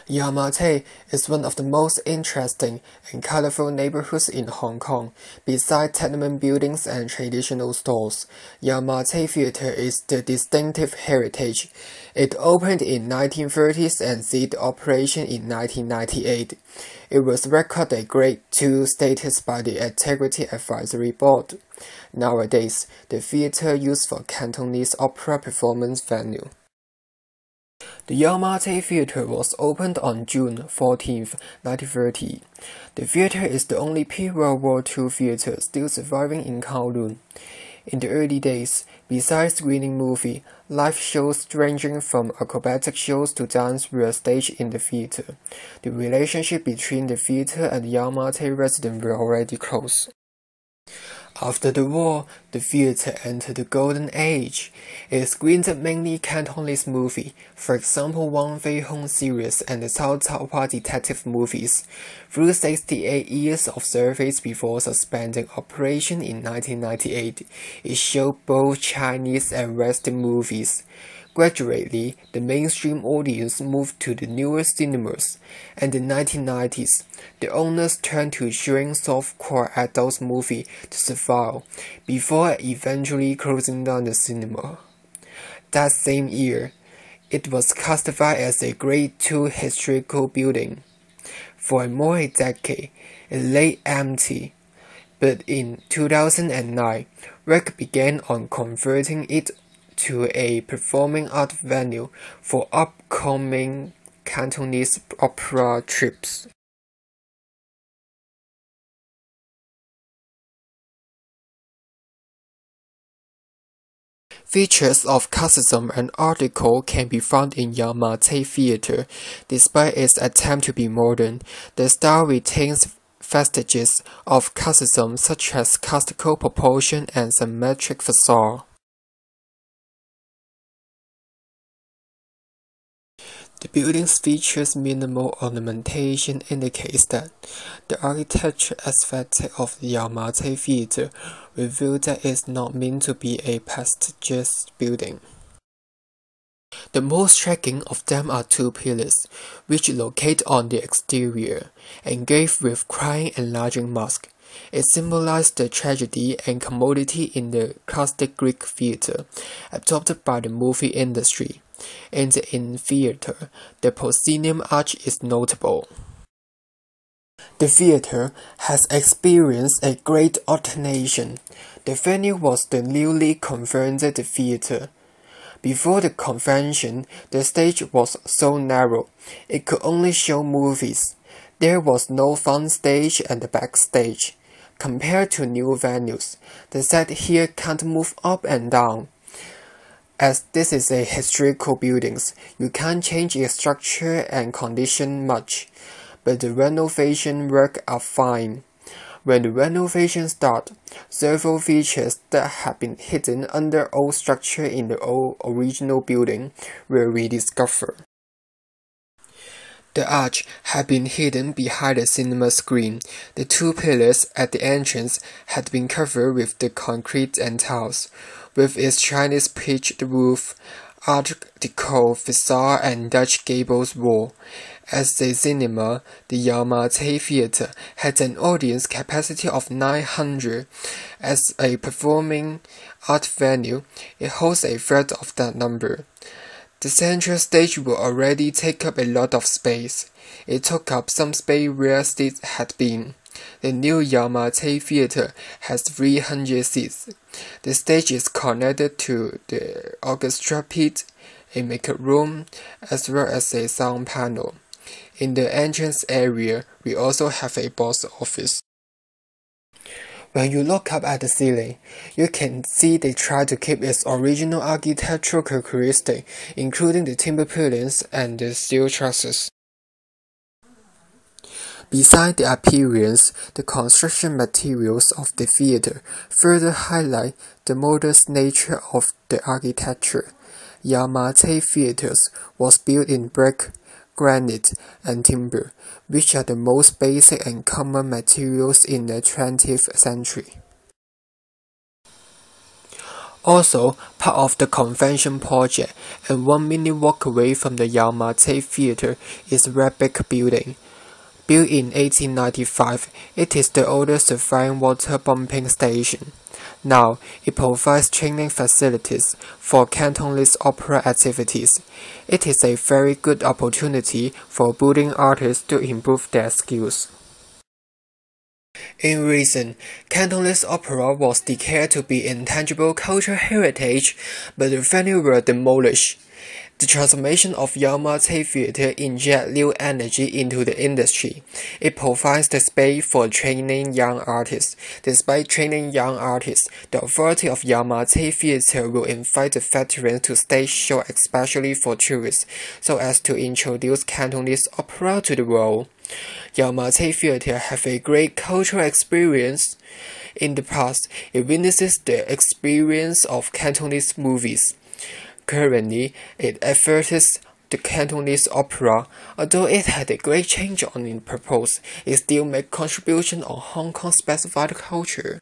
Yau-Ma-Tei is one of the most interesting and colorful neighborhoods in Hong Kong. Besides tenement buildings and traditional stores, Yau-Ma-Tei Theatre is the distinctive heritage. It opened in 1930s and ceased operation in 1998. It was recorded Grade II status by the Integrity Advisory Board. Nowadays, the theatre used for Cantonese opera performance venue. The Yau-Ma-Tei Theatre was opened on June 14, 1930. The theatre is the only pre-World War II theatre still surviving in Kowloon. In the early days, besides screening movie, live shows ranging from acrobatic shows to dance were staged in the theatre. The relationship between the theatre and the Yau-Ma-Tei residents were already close. After the war, the theatre entered the golden age. It screened mainly Cantonese movies, for example Wang Fei Hong series and the Cao Cao Pa detective movies. Through 68 years of service before suspending operation in 1998, it showed both Chinese and Western movies. Gradually, the mainstream audience moved to the newer cinemas, and in the 1990s, the owners turned to showing soft-core adult movies to survive, before eventually closing down the cinema. That same year, it was classified as a Grade II historical building. For more a decade, it lay empty, but in 2009, work began on converting it to a performing art venue for upcoming Cantonese opera trips. Features of classicism and Art Deco can be found in Yau-Ma-Tei Theatre. Despite its attempt to be modern, the style retains vestiges of classicism such as classical proportion and symmetric facade. The building's features minimal ornamentation indicates that the architecture aesthetic of the Yau-Ma-Tei Theatre reveals that it is not meant to be a prestigious building. The most striking of them are two pillars, which locate on the exterior, engraved with crying enlarging mask. It symbolized the tragedy and commodity in the classic Greek theatre, adopted by the movie industry. In the theatre, the proscenium arch is notable. The theatre has experienced a great alternation. The venue was the newly converted theatre. Before the convention, the stage was so narrow, it could only show movies. There was no front stage and the backstage. Compared to new venues, the set here can't move up and down. As this is a historical building, you can't change its structure and condition much, but the renovation work are fine. When the renovation starts, several features that have been hidden under old structure in the old original building were rediscovered. The arch had been hidden behind the cinema screen. The two pillars at the entrance had been covered with the concrete and tiles. With its Chinese pitched roof, Art Deco facade and Dutch gables wall. As a cinema, the Yau-Ma-Tei Theatre had an audience capacity of 900. As a performing art venue, it holds a third of that number. The central stage will already take up a lot of space. It took up some space where seats had been. The new Yau-Ma-Tei Theatre has 300 seats. The stage is connected to the orchestra pit, a makeup room, as well as a sound panel. In the entrance area, we also have a box office. When you look up at the ceiling, you can see they try to keep its original architectural characteristics, including the timber pillars and the steel trusses. Besides the appearance, the construction materials of the theatre further highlight the modest nature of the architecture. Yau-Ma-Tei Theatres was built in brick, granite, and timber, which are the most basic and common materials in the 20th century. Also, part of the convention project and 1-minute walk away from the Yamate Theater is Red Brick Building. Built in 1895, it is the oldest surviving water pumping station. Now, it provides training facilities for Cantonese opera activities. It is a very good opportunity for budding artists to improve their skills. In reason, Cantonese opera was declared to be intangible cultural heritage, but the venue were demolished. The transformation of Yamate Theater injects new energy into the industry. It provides the space for training young artists. Despite training young artists, the authority of Yamate Theater will invite the veterans to stage show especially for tourists, so as to introduce Cantonese opera to the world. Yamate Theater have a great cultural experience. In the past, it witnesses the experience of Cantonese movies. Currently, it advertises the Cantonese opera. Although it had a great change on its purpose, it still makes contribution on Hong Kong specified culture.